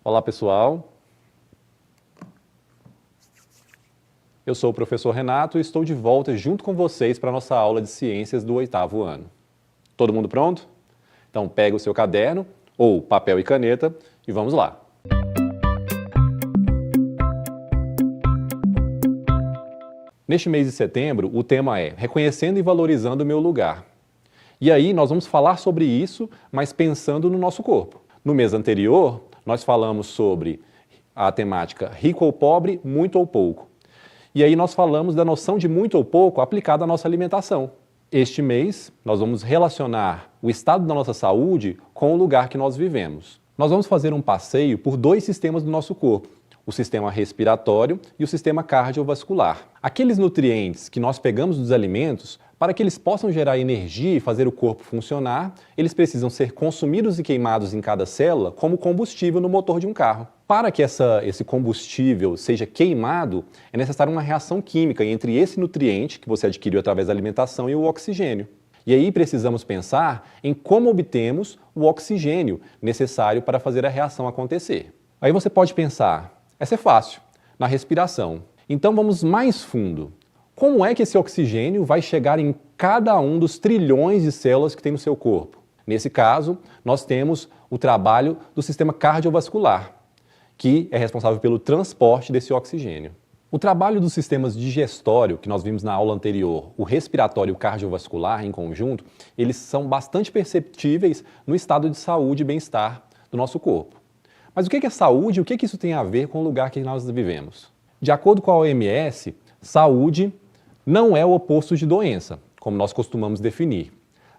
Olá, pessoal. Eu sou o professor Renato e estou de volta junto com vocês para a nossa aula de ciências do 8º ano. Todo mundo pronto? Então pega o seu caderno ou papel e caneta e vamos lá. Neste mês de setembro, o tema é Reconhecendo e Valorizando o Meu Lugar. E aí nós vamos falar sobre isso, mas pensando no nosso corpo. No mês anterior, nós falamos sobre a temática rico ou pobre, muito ou pouco. E aí nós falamos da noção de muito ou pouco aplicada à nossa alimentação. Este mês, nós vamos relacionar o estado da nossa saúde com o lugar que nós vivemos. Nós vamos fazer um passeio por dois sistemas do nosso corpo, o sistema respiratório e o sistema cardiovascular. Aqueles nutrientes que nós pegamos dos alimentos, para que eles possam gerar energia e fazer o corpo funcionar, eles precisam ser consumidos e queimados em cada célula como combustível no motor de um carro. Para que esse combustível seja queimado, é necessária uma reação química entre esse nutriente que você adquiriu através da alimentação e o oxigênio. E aí precisamos pensar em como obtemos o oxigênio necessário para fazer a reação acontecer. Aí você pode pensar, essa é fácil, na respiração. Então vamos mais fundo. Como é que esse oxigênio vai chegar em cada um dos trilhões de células que tem no seu corpo? Nesse caso, nós temos o trabalho do sistema cardiovascular, que é responsável pelo transporte desse oxigênio. O trabalho dos sistemas digestório, que nós vimos na aula anterior, o respiratório e o cardiovascular em conjunto, eles são bastante perceptíveis no estado de saúde e bem-estar do nosso corpo. Mas o que é saúde e o que isso tem a ver com o lugar que nós vivemos? De acordo com a OMS, saúde não é o oposto de doença, como nós costumamos definir.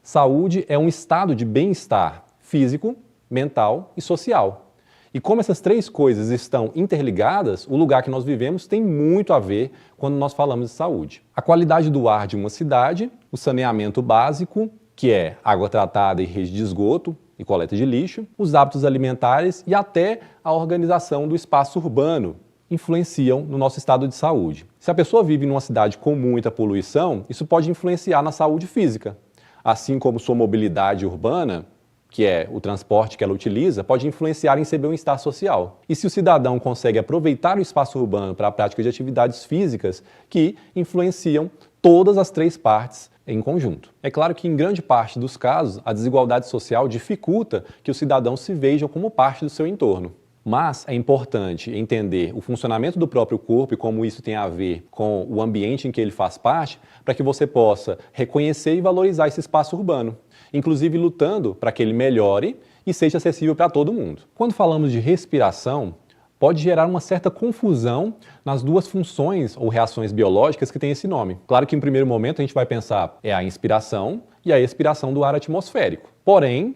Saúde é um estado de bem-estar físico, mental e social. E como essas três coisas estão interligadas, o lugar que nós vivemos tem muito a ver quando nós falamos de saúde. A qualidade do ar de uma cidade, o saneamento básico, que é água tratada e rede de esgoto e coleta de lixo, os hábitos alimentares e até a organização do espaço urbano influenciam no nosso estado de saúde. Se a pessoa vive numa cidade com muita poluição, isso pode influenciar na saúde física, assim como sua mobilidade urbana, que é o transporte que ela utiliza, pode influenciar em seu bem-estar social. E se o cidadão consegue aproveitar o espaço urbano para a prática de atividades físicas que influenciam todas as três partes em conjunto. É claro que em grande parte dos casos, a desigualdade social dificulta que os cidadãos se vejam como parte do seu entorno. Mas é importante entender o funcionamento do próprio corpo e como isso tem a ver com o ambiente em que ele faz parte, para que você possa reconhecer e valorizar esse espaço urbano, inclusive lutando para que ele melhore e seja acessível para todo mundo. Quando falamos de respiração, pode gerar uma certa confusão nas duas funções ou reações biológicas que têm esse nome. Claro que em primeiro momento a gente vai pensar a inspiração e a expiração do ar atmosférico. Porém,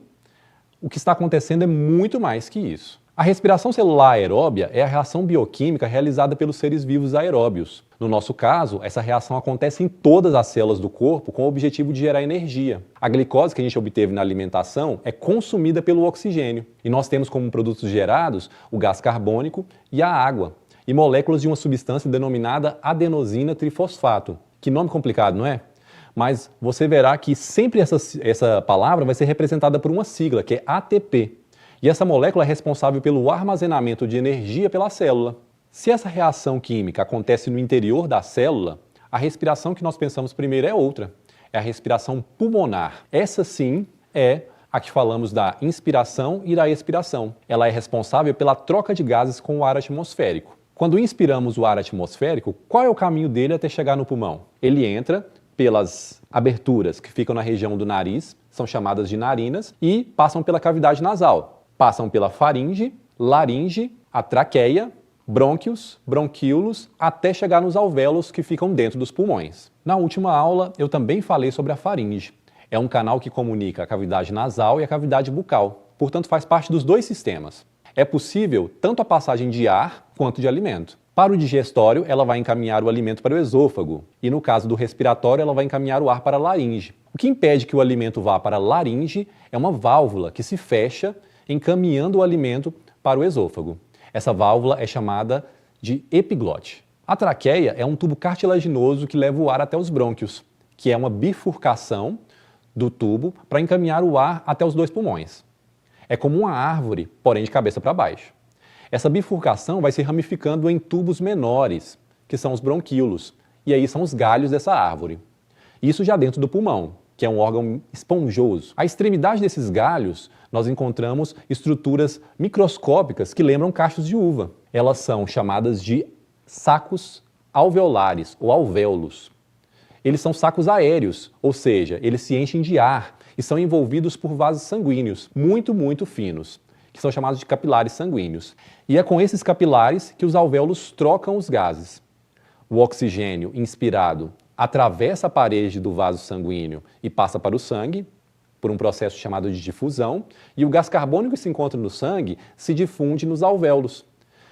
o que está acontecendo é muito mais que isso. A respiração celular aeróbia é a reação bioquímica realizada pelos seres vivos aeróbios. No nosso caso, essa reação acontece em todas as células do corpo com o objetivo de gerar energia. A glicose que a gente obteve na alimentação é consumida pelo oxigênio. E nós temos como produtos gerados o gás carbônico e a água, e moléculas de uma substância denominada adenosina trifosfato. Que nome complicado, não é? Mas você verá que sempre essa palavra vai ser representada por uma sigla, que é ATP. E essa molécula é responsável pelo armazenamento de energia pela célula. Se essa reação química acontece no interior da célula, a respiração que nós pensamos primeiro é outra. É a respiração pulmonar. Essa sim é a que falamos da inspiração e da expiração. Ela é responsável pela troca de gases com o ar atmosférico. Quando inspiramos o ar atmosférico, qual é o caminho dele até chegar no pulmão? Ele entra pelas aberturas que ficam na região do nariz, são chamadas de narinas, e passam pela cavidade nasal. Passam pela faringe, laringe, a traqueia, brônquios, bronquíolos, até chegar nos alvéolos que ficam dentro dos pulmões. Na última aula, eu também falei sobre a faringe. É um canal que comunica a cavidade nasal e a cavidade bucal, portanto faz parte dos dois sistemas. É possível tanto a passagem de ar quanto de alimento. Para o digestório, ela vai encaminhar o alimento para o esôfago, e no caso do respiratório, ela vai encaminhar o ar para a laringe. O que impede que o alimento vá para a laringe é uma válvula que se fecha encaminhando o alimento para o esôfago. Essa válvula é chamada de epiglote. A traqueia é um tubo cartilaginoso que leva o ar até os brônquios, que é uma bifurcação do tubo para encaminhar o ar até os dois pulmões. É como uma árvore, porém de cabeça para baixo. Essa bifurcação vai se ramificando em tubos menores, que são os bronquíolos, e aí são os galhos dessa árvore. Isso já dentro do pulmão, que é um órgão esponjoso. À extremidade desses galhos, nós encontramos estruturas microscópicas que lembram cachos de uva. Elas são chamadas de sacos alveolares ou alvéolos. Eles são sacos aéreos, ou seja, eles se enchem de ar e são envolvidos por vasos sanguíneos muito finos, que são chamados de capilares sanguíneos. E é com esses capilares que os alvéolos trocam os gases. O oxigênio inspirado atravessa a parede do vaso sanguíneo e passa para o sangue, por um processo chamado de difusão, e o gás carbônico que se encontra no sangue se difunde nos alvéolos.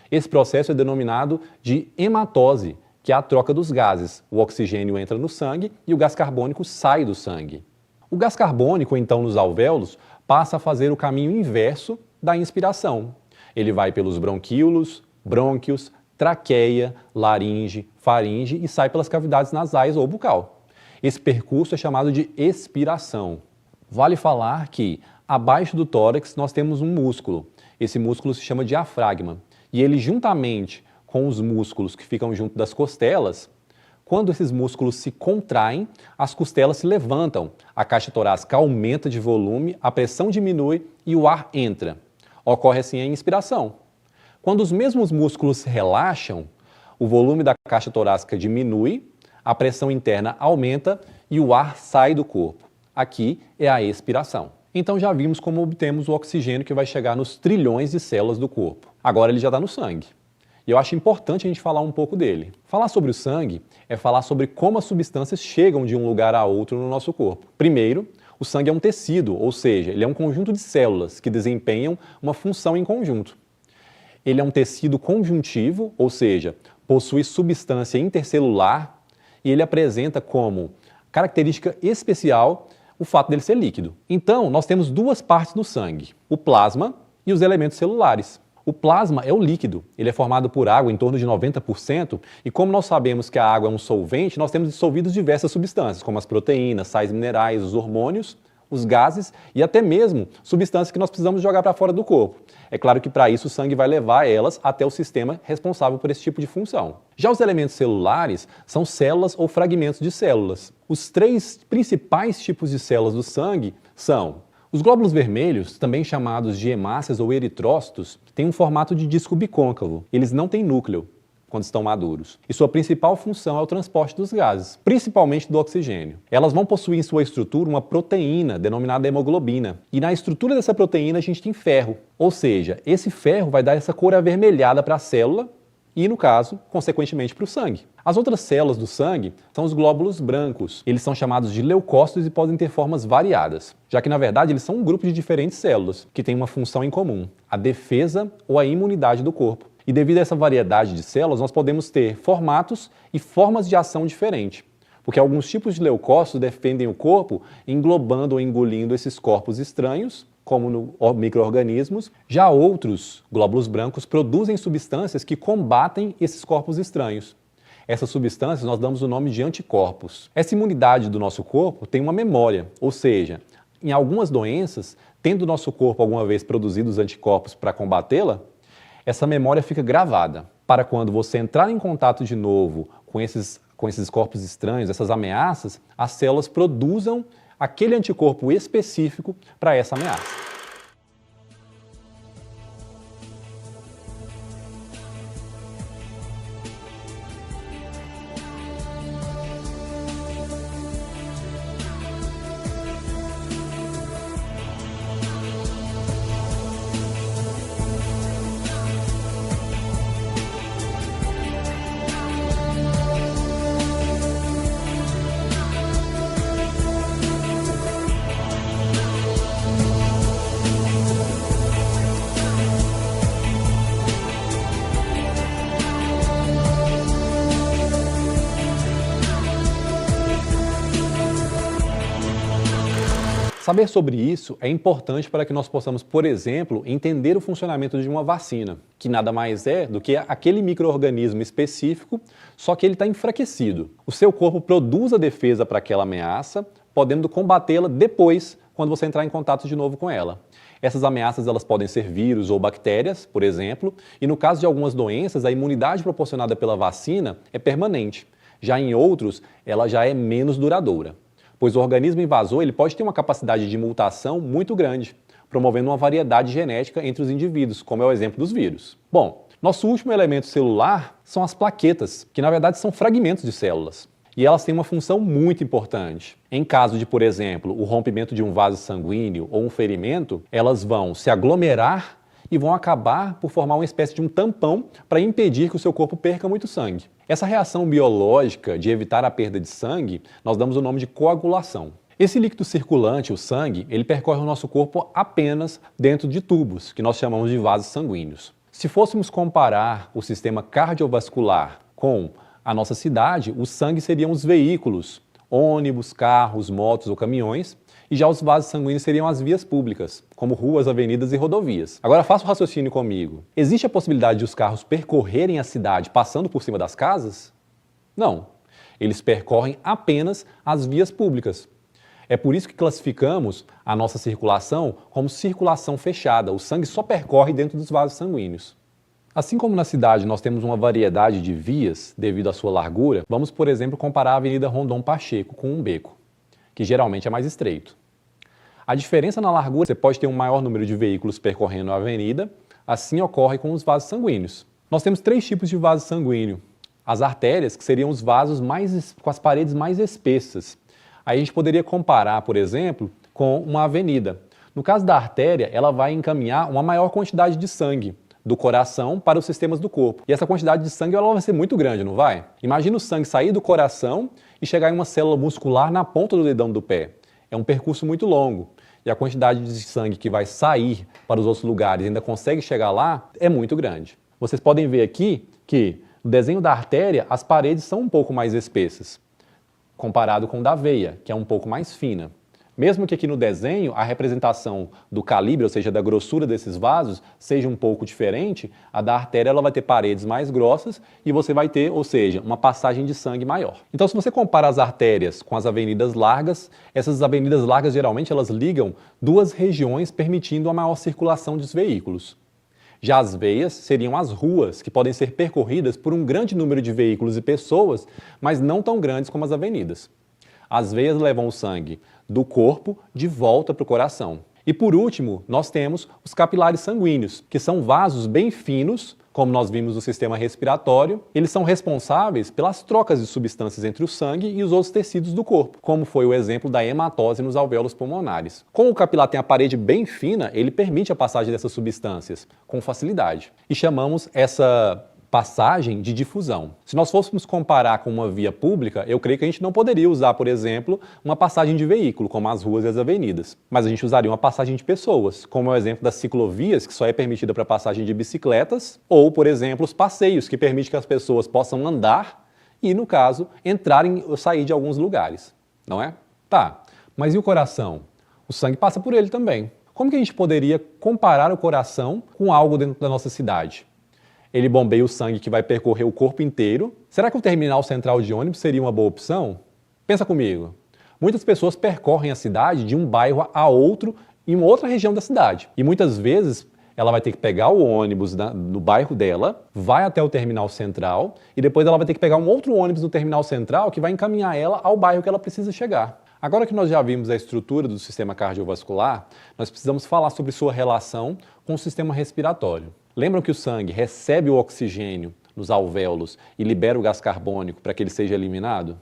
Esse processo é denominado de hematose, que é a troca dos gases. O oxigênio entra no sangue e o gás carbônico sai do sangue. O gás carbônico, então, nos alvéolos, passa a fazer o caminho inverso da inspiração. Ele vai pelos bronquíolos, brônquios, traqueia, laringe, faringe e sai pelas cavidades nasais ou bucal. Esse percurso é chamado de expiração. Vale falar que, abaixo do tórax, nós temos um músculo. Esse músculo se chama diafragma. E ele, juntamente com os músculos que ficam junto das costelas, quando esses músculos se contraem, as costelas se levantam, a caixa torácica aumenta de volume, a pressão diminui e o ar entra. Ocorre assim a inspiração. Quando os mesmos músculos se relaxam, o volume da caixa torácica diminui, a pressão interna aumenta e o ar sai do corpo. Aqui é a expiração. Então já vimos como obtemos o oxigênio que vai chegar nos trilhões de células do corpo. Agora ele já está no sangue. E eu acho importante a gente falar um pouco dele. Falar sobre o sangue é falar sobre como as substâncias chegam de um lugar a outro no nosso corpo. Primeiro, o sangue é um tecido, ou seja, ele é um conjunto de células que desempenham uma função em conjunto. Ele é um tecido conjuntivo, ou seja, possui substância intercelular e ele apresenta como característica especial o fato dele ser líquido. Então, nós temos duas partes no sangue, o plasma e os elementos celulares. O plasma é o líquido, ele é formado por água em torno de 90%, e como nós sabemos que a água é um solvente, nós temos dissolvidos diversas substâncias, como as proteínas, sais minerais, os hormônios, os gases e até mesmo substâncias que nós precisamos jogar para fora do corpo. É claro que para isso o sangue vai levar elas até o sistema responsável por esse tipo de função. Já os elementos celulares são células ou fragmentos de células. Os três principais tipos de células do sangue são os glóbulos vermelhos, também chamados de hemácias ou eritrócitos, têm um formato de disco bicôncavo. Eles não têm núcleo quando estão maduros. E sua principal função é o transporte dos gases, principalmente do oxigênio. Elas vão possuir em sua estrutura uma proteína denominada hemoglobina. E na estrutura dessa proteína a gente tem ferro. Ou seja, esse ferro vai dar essa cor avermelhada para a célula e, no caso, consequentemente para o sangue. As outras células do sangue são os glóbulos brancos. Eles são chamados de leucócitos e podem ter formas variadas, já que, na verdade, eles são um grupo de diferentes células que têm uma função em comum, a defesa ou a imunidade do corpo. E devido a essa variedade de células, nós podemos ter formatos e formas de ação diferentes, porque alguns tipos de leucócitos defendem o corpo englobando ou engolindo esses corpos estranhos, como no micro-organismos. Já outros glóbulos brancos produzem substâncias que combatem esses corpos estranhos. Essas substâncias nós damos o nome de anticorpos. Essa imunidade do nosso corpo tem uma memória, ou seja, em algumas doenças, tendo o nosso corpo alguma vez produzido os anticorpos para combatê-la, essa memória fica gravada. Para quando você entrar em contato de novo com esses corpos estranhos, essas ameaças, as células produzam aquele anticorpo específico para essa ameaça. Saber sobre isso é importante para que nós possamos, por exemplo, entender o funcionamento de uma vacina, que nada mais é do que aquele micro-organismo específico, só que ele está enfraquecido. O seu corpo produz a defesa para aquela ameaça, podendo combatê-la depois, quando você entrar em contato de novo com ela. Essas ameaças elas podem ser vírus ou bactérias, por exemplo, e no caso de algumas doenças, a imunidade proporcionada pela vacina é permanente. Já em outros, ela já é menos duradoura, pois o organismo invasor ele pode ter uma capacidade de mutação muito grande, promovendo uma variedade genética entre os indivíduos, como é o exemplo dos vírus. Bom, nosso último elemento celular são as plaquetas, que na verdade são fragmentos de células. E elas têm uma função muito importante. Em caso de, por exemplo, o rompimento de um vaso sanguíneo ou um ferimento, elas vão se aglomerar e vão acabar por formar uma espécie de um tampão para impedir que o seu corpo perca muito sangue. Essa reação biológica de evitar a perda de sangue, nós damos o nome de coagulação. Esse líquido circulante, o sangue, ele percorre o nosso corpo apenas dentro de tubos, que nós chamamos de vasos sanguíneos. Se fôssemos comparar o sistema cardiovascular com a nossa cidade, o sangue seriam os veículos, ônibus, carros, motos ou caminhões, e já os vasos sanguíneos seriam as vias públicas, como ruas, avenidas e rodovias. Agora faça o raciocínio comigo. Existe a possibilidade de os carros percorrerem a cidade passando por cima das casas? Não. Eles percorrem apenas as vias públicas. É por isso que classificamos a nossa circulação como circulação fechada. O sangue só percorre dentro dos vasos sanguíneos. Assim como na cidade nós temos uma variedade de vias devido à sua largura, vamos, por exemplo, comparar a Avenida Rondon Pacheco com um beco, que geralmente é mais estreito. A diferença na largura, você pode ter um maior número de veículos percorrendo a avenida, assim ocorre com os vasos sanguíneos. Nós temos 3 tipos de vaso sanguíneo. As artérias, que seriam os vasos com as paredes mais espessas. Aí a gente poderia comparar, por exemplo, com uma avenida. No caso da artéria, ela vai encaminhar uma maior quantidade de sangue do coração para os sistemas do corpo. E essa quantidade de sangue ela vai ser muito grande, não vai? Imagina o sangue sair do coração e chegar em uma célula muscular na ponta do dedão do pé. É um percurso muito longo. E a quantidade de sangue que vai sair para os outros lugares e ainda consegue chegar lá é muito grande. Vocês podem ver aqui que no desenho da artéria as paredes são um pouco mais espessas, comparado com o da veia, que é um pouco mais fina. Mesmo que aqui no desenho a representação do calibre, ou seja, da grossura desses vasos, seja um pouco diferente, a da artéria ela vai ter paredes mais grossas e você vai ter, ou seja, uma passagem de sangue maior. Então, se você compara as artérias com as avenidas largas, essas avenidas largas geralmente elas ligam 2 regiões, permitindo a maior circulação dos veículos. Já as veias seriam as ruas, que podem ser percorridas por um grande número de veículos e pessoas, mas não tão grandes como as avenidas. As veias levam o sangue do corpo de volta para o coração. E por último, nós temos os capilares sanguíneos, que são vasos bem finos, como nós vimos no sistema respiratório. Eles são responsáveis pelas trocas de substâncias entre o sangue e os outros tecidos do corpo, como foi o exemplo da hematose nos alvéolos pulmonares. Como o capilar tem a parede bem fina, ele permite a passagem dessas substâncias com facilidade. E chamamos essa passagem de difusão. Se nós fôssemos comparar com uma via pública, eu creio que a gente não poderia usar, por exemplo, uma passagem de veículo, como as ruas e as avenidas. Mas a gente usaria uma passagem de pessoas, como é o exemplo das ciclovias, que só é permitida para passagem de bicicletas, ou, por exemplo, os passeios, que permitem que as pessoas possam andar e, no caso, entrarem ou sair de alguns lugares. Não é? Tá, mas e o coração? O sangue passa por ele também. Como que a gente poderia comparar o coração com algo dentro da nossa cidade? Ele bombeia o sangue que vai percorrer o corpo inteiro. Será que o terminal central de ônibus seria uma boa opção? Pensa comigo. Muitas pessoas percorrem a cidade de um bairro a outro em uma outra região da cidade. E muitas vezes ela vai ter que pegar o ônibus no bairro dela, vai até o terminal central e depois ela vai ter que pegar um outro ônibus no terminal central que vai encaminhar ela ao bairro que ela precisa chegar. Agora que nós já vimos a estrutura do sistema cardiovascular, nós precisamos falar sobre sua relação com o sistema respiratório. Lembram que o sangue recebe o oxigênio nos alvéolos e libera o gás carbônico para que ele seja eliminado?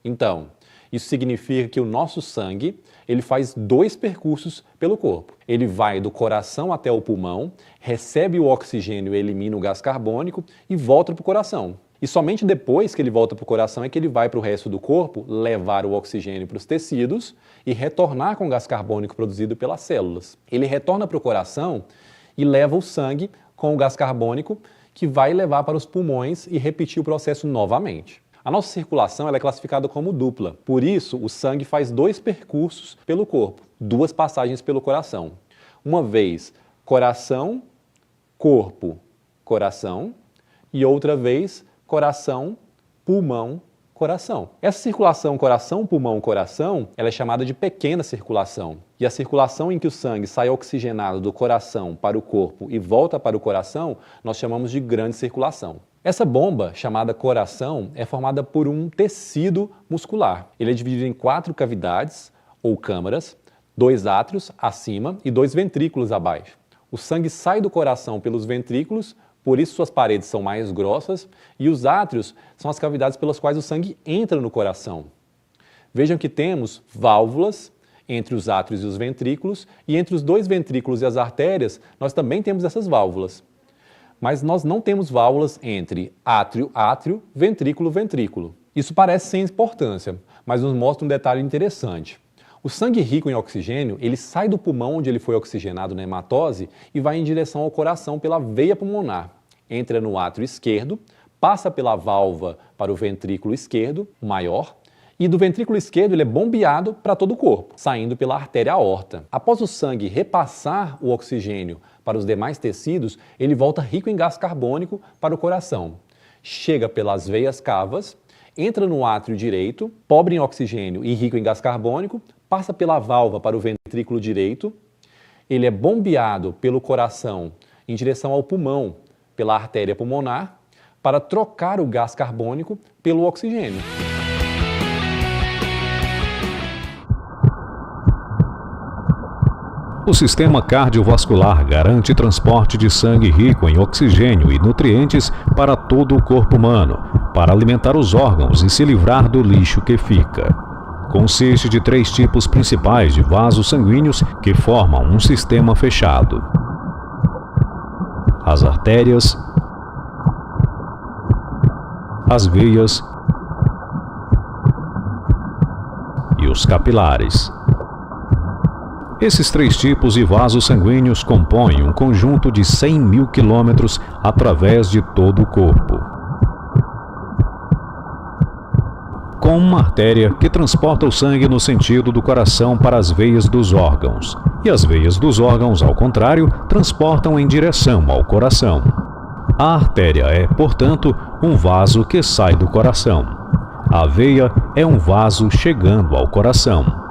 Então, isso significa que o nosso sangue ele faz 2 percursos pelo corpo. Ele vai do coração até o pulmão, recebe o oxigênio e elimina o gás carbônico e volta para o coração. E somente depois que ele volta para o coração é que ele vai para o resto do corpo levar o oxigênio para os tecidos e retornar com o gás carbônico produzido pelas células. Ele retorna para o coração e leva o sangue com o gás carbônico que vai levar para os pulmões e repetir o processo novamente. A nossa circulação ela é classificada como dupla, por isso o sangue faz 2 percursos pelo corpo, 2 passagens pelo coração. Uma vez coração, corpo, coração e outra vez coração, pulmão, Coração. Essa circulação coração-pulmão-coração, ela é chamada de pequena circulação. E a circulação em que o sangue sai oxigenado do coração para o corpo e volta para o coração, nós chamamos de grande circulação. Essa bomba, chamada coração, é formada por um tecido muscular. Ele é dividido em 4 cavidades, ou câmaras, 2 átrios acima e 2 ventrículos abaixo. O sangue sai do coração pelos ventrículos, por isso suas paredes são mais grossas, e os átrios são as cavidades pelas quais o sangue entra no coração. Vejam que temos válvulas entre os átrios e os ventrículos, e entre os 2 ventrículos e as artérias, nós também temos essas válvulas. Mas nós não temos válvulas entre átrio-átrio, ventrículo-ventrículo. Isso parece sem importância, mas nos mostra um detalhe interessante. O sangue rico em oxigênio, ele sai do pulmão onde ele foi oxigenado na hematose e vai em direção ao coração pela veia pulmonar. Entra no átrio esquerdo, passa pela válvula para o ventrículo esquerdo, maior, e do ventrículo esquerdo ele é bombeado para todo o corpo, saindo pela artéria aorta. Após o sangue repassar o oxigênio para os demais tecidos, ele volta rico em gás carbônico para o coração. Chega pelas veias cavas, entra no átrio direito, pobre em oxigênio e rico em gás carbônico, passa pela válvula para o ventrículo direito, ele é bombeado pelo coração em direção ao pulmão, pela artéria pulmonar, para trocar o gás carbônico pelo oxigênio. O sistema cardiovascular garante transporte de sangue rico em oxigênio e nutrientes para todo o corpo humano, para alimentar os órgãos e se livrar do lixo que fica. Consiste de 3 tipos principais de vasos sanguíneos que formam um sistema fechado: as artérias, as veias e os capilares. Esses 3 tipos de vasos sanguíneos compõem um conjunto de 100.000 quilômetros através de todo o corpo. Com uma artéria que transporta o sangue no sentido do coração para as veias dos órgãos, e as veias dos órgãos, ao contrário, transportam em direção ao coração. A artéria é, portanto, um vaso que sai do coração. A veia é um vaso chegando ao coração.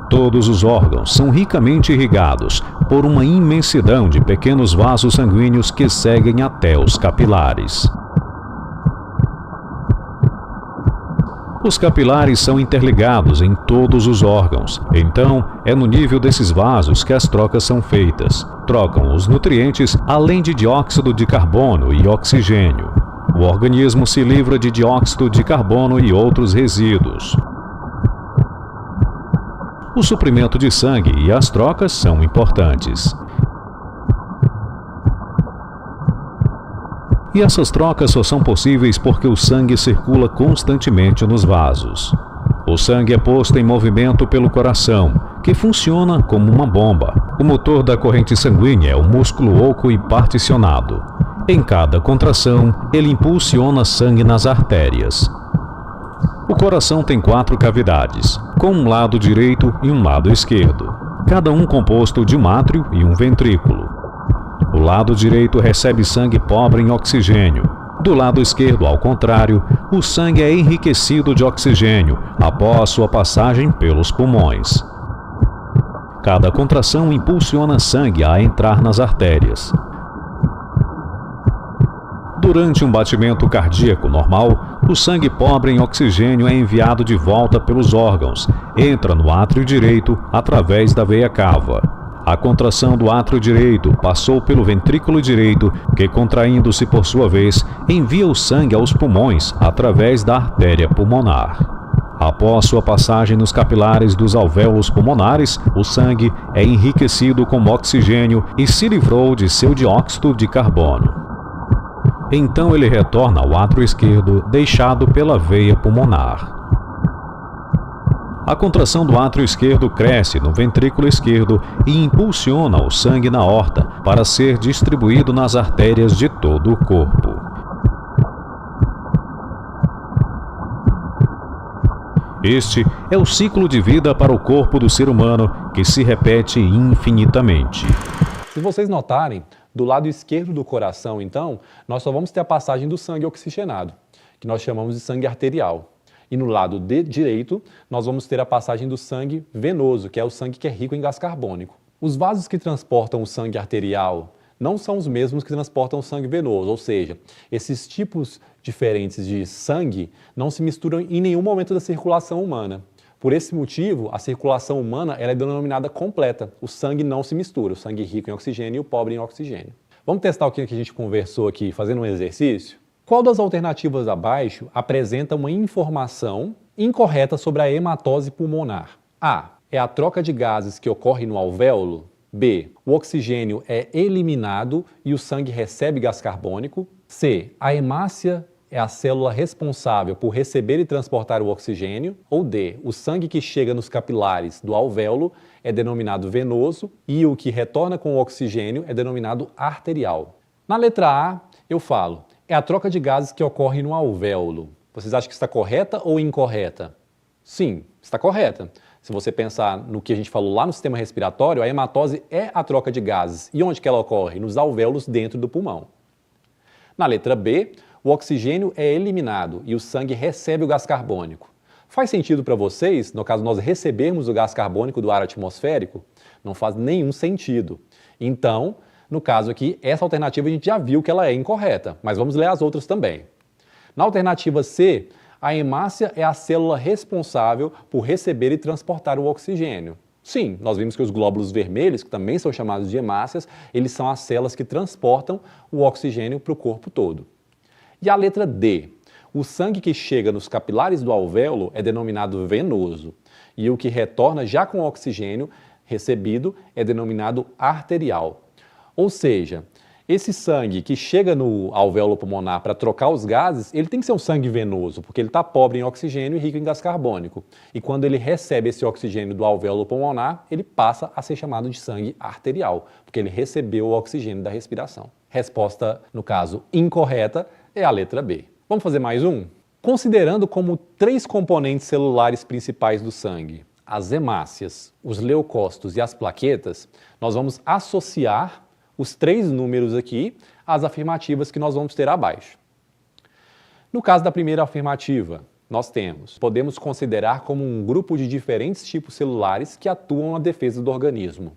Todos os órgãos são ricamente irrigados por uma imensidão de pequenos vasos sanguíneos que seguem até os capilares. Os capilares são interligados em todos os órgãos, então é no nível desses vasos que as trocas são feitas. Trocam os nutrientes, além de dióxido de carbono e oxigênio. O organismo se livra de dióxido de carbono e outros resíduos. O suprimento de sangue e as trocas são importantes. E essas trocas só são possíveis porque o sangue circula constantemente nos vasos. O sangue é posto em movimento pelo coração, que funciona como uma bomba. O motor da corrente sanguínea é o músculo oco e particionado. Em cada contração, ele impulsiona sangue nas artérias. O coração tem 4 cavidades, com um lado direito e um lado esquerdo, cada um composto de um átrio e um ventrículo. O lado direito recebe sangue pobre em oxigênio. Do lado esquerdo, ao contrário, o sangue é enriquecido de oxigênio após sua passagem pelos pulmões. Cada contração impulsiona sangue a entrar nas artérias. Durante um batimento cardíaco normal, o sangue pobre em oxigênio é enviado de volta pelos órgãos, entra no átrio direito através da veia cava. A contração do átrio direito passou pelo ventrículo direito, que, contraindo-se por sua vez, envia o sangue aos pulmões através da artéria pulmonar. Após sua passagem nos capilares dos alvéolos pulmonares, o sangue é enriquecido com oxigênio e se livrou de seu dióxido de carbono. Então ele retorna ao átrio esquerdo, deixado pela veia pulmonar. A contração do átrio esquerdo cresce no ventrículo esquerdo e impulsiona o sangue na aorta para ser distribuído nas artérias de todo o corpo. Este é o ciclo de vida para o corpo do ser humano, que se repete infinitamente. Se vocês notarem, Do lado esquerdo do coração, então, nós só vamos ter a passagem do sangue oxigenado, que nós chamamos de sangue arterial. E no lado direito, nós vamos ter a passagem do sangue venoso, que é o sangue que é rico em gás carbônico. Os vasos que transportam o sangue arterial não são os mesmos que transportam o sangue venoso, ou seja, esses tipos diferentes de sangue não se misturam em nenhum momento da circulação humana. Por esse motivo, a circulação humana ela é denominada completa. O sangue não se mistura, o sangue rico em oxigênio e o pobre em oxigênio. Vamos testar o que a gente conversou aqui fazendo um exercício? Qual das alternativas abaixo apresenta uma informação incorreta sobre a hematose pulmonar? A. É a troca de gases que ocorre no alvéolo? B. O oxigênio é eliminado e o sangue recebe gás carbônico? C. A hemácia é a célula responsável por receber e transportar o oxigênio? Ou D. O sangue que chega nos capilares do alvéolo é denominado venoso e o que retorna com o oxigênio é denominado arterial? Na letra A, eu falo, é a troca de gases que ocorre no alvéolo. Vocês acham que está correta ou incorreta? Sim, está correta. Se você pensar no que a gente falou lá no sistema respiratório, a hematose é a troca de gases. E onde que ela ocorre? Nos alvéolos dentro do pulmão. Na letra B, o oxigênio é eliminado e o sangue recebe o gás carbônico. Faz sentido para vocês, no caso nós recebermos o gás carbônico do ar atmosférico? Não faz nenhum sentido. Então, no caso aqui, essa alternativa a gente já viu que ela é incorreta, mas vamos ler as outras também. Na alternativa C, a hemácia é a célula responsável por receber e transportar o oxigênio. Sim, nós vimos que os glóbulos vermelhos, que também são chamados de hemácias, eles são as células que transportam o oxigênio para o corpo todo. E a letra D, o sangue que chega nos capilares do alvéolo é denominado venoso e o que retorna já com o oxigênio recebido é denominado arterial. Ou seja, esse sangue que chega no alvéolo pulmonar para trocar os gases, ele tem que ser um sangue venoso, porque ele está pobre em oxigênio e rico em gás carbônico. E quando ele recebe esse oxigênio do alvéolo pulmonar, ele passa a ser chamado de sangue arterial, porque ele recebeu o oxigênio da respiração. Resposta, no caso, incorreta, é a letra B. Vamos fazer mais um? Considerando como 3 componentes celulares principais do sangue, as hemácias, os leucócitos e as plaquetas, nós vamos associar os 3 números aqui às afirmativas que nós vamos ter abaixo. No caso da primeira afirmativa, nós podemos considerar como um grupo de diferentes tipos celulares que atuam na defesa do organismo.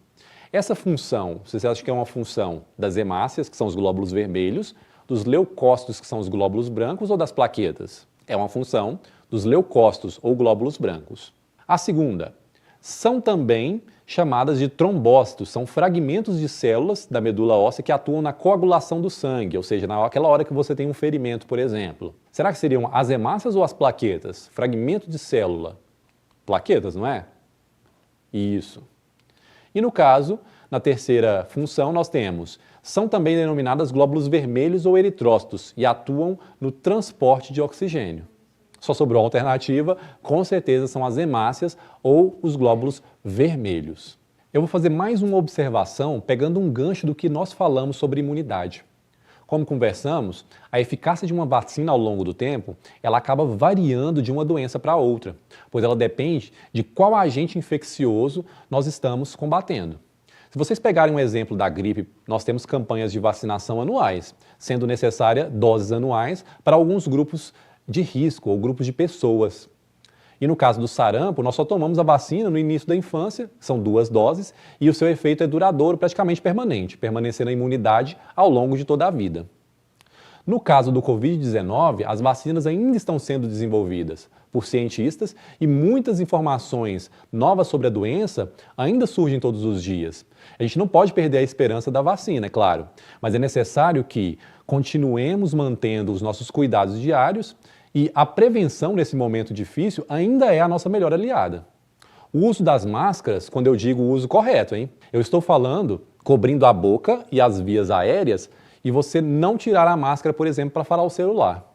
Essa função, vocês acham que é uma função das hemácias, que são os glóbulos vermelhos, dos leucócitos, que são os glóbulos brancos, ou das plaquetas? É uma função dos leucócitos, ou glóbulos brancos. A segunda, são também chamadas de trombócitos, são fragmentos de células da medula óssea que atuam na coagulação do sangue, ou seja, naquela hora que você tem um ferimento, por exemplo. Será que seriam as hemácias ou as plaquetas? Fragmento de célula. Plaquetas, não é? Isso. E no caso, na terceira função, nós são também denominadas glóbulos vermelhos ou eritrócitos e atuam no transporte de oxigênio. Só sobrou a alternativa, com certeza são as hemácias ou os glóbulos vermelhos. Eu vou fazer mais uma observação pegando um gancho do que nós falamos sobre imunidade. Como conversamos, a eficácia de uma vacina ao longo do tempo, ela acaba variando de uma doença para outra, pois ela depende de qual agente infeccioso nós estamos combatendo. Se vocês pegarem um exemplo da gripe, nós temos campanhas de vacinação anuais, sendo necessária doses anuais para alguns grupos de risco ou grupos de pessoas. E no caso do sarampo, nós só tomamos a vacina no início da infância, são 2 doses, e o seu efeito é duradouro, praticamente permanente, permanecendo a imunidade ao longo de toda a vida. No caso do Covid-19, as vacinas ainda estão sendo desenvolvidas por cientistas e muitas informações novas sobre a doença ainda surgem todos os dias. A gente não pode perder a esperança da vacina, é claro, mas é necessário que continuemos mantendo os nossos cuidados diários e a prevenção nesse momento difícil ainda é a nossa melhor aliada. O uso das máscaras, quando eu digo o uso correto, eu estou falando cobrindo a boca e as vias aéreas e você não tirar a máscara, por exemplo, para falar o celular.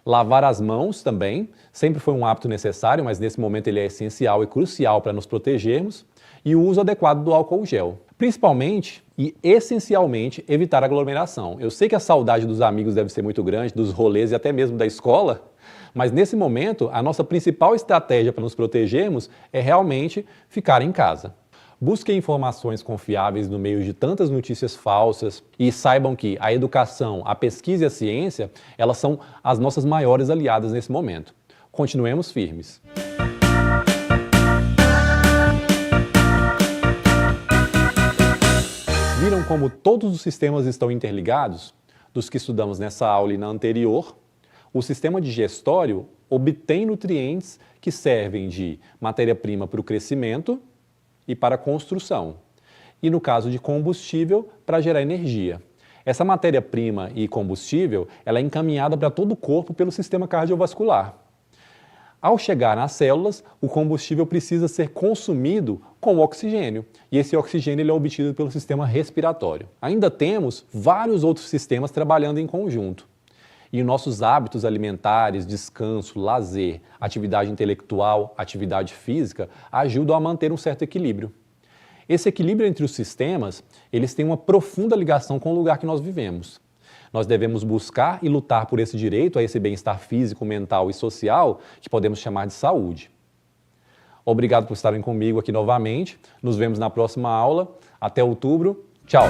Lavar as mãos também, sempre foi um hábito necessário, mas nesse momento ele é essencial e crucial para nos protegermos. E o uso adequado do álcool gel. Principalmente e essencialmente evitar aglomeração. Eu sei que a saudade dos amigos deve ser muito grande, dos rolês e até mesmo da escola, mas nesse momento a nossa principal estratégia para nos protegermos é realmente ficar em casa. Busquem informações confiáveis no meio de tantas notícias falsas e saibam que a educação, a pesquisa e a ciência, elas são as nossas maiores aliadas nesse momento. Continuemos firmes. Viram como todos os sistemas estão interligados? Dos que estudamos nessa aula e na anterior, o sistema digestório obtém nutrientes que servem de matéria-prima para o crescimento e para a construção. E no caso de combustível, para gerar energia. Essa matéria-prima e combustível, ela é encaminhada para todo o corpo pelo sistema cardiovascular. Ao chegar nas células, o combustível precisa ser consumido com oxigênio, e esse oxigênio ele é obtido pelo sistema respiratório. Ainda temos vários outros sistemas trabalhando em conjunto. E nossos hábitos alimentares, descanso, lazer, atividade intelectual, atividade física, ajudam a manter um certo equilíbrio. Esse equilíbrio entre os sistemas, eles têm uma profunda ligação com o lugar que nós vivemos. Nós devemos buscar e lutar por esse direito a esse bem-estar físico, mental e social, que podemos chamar de saúde. Obrigado por estarem comigo aqui novamente. Nos vemos na próxima aula. Até outubro. Tchau!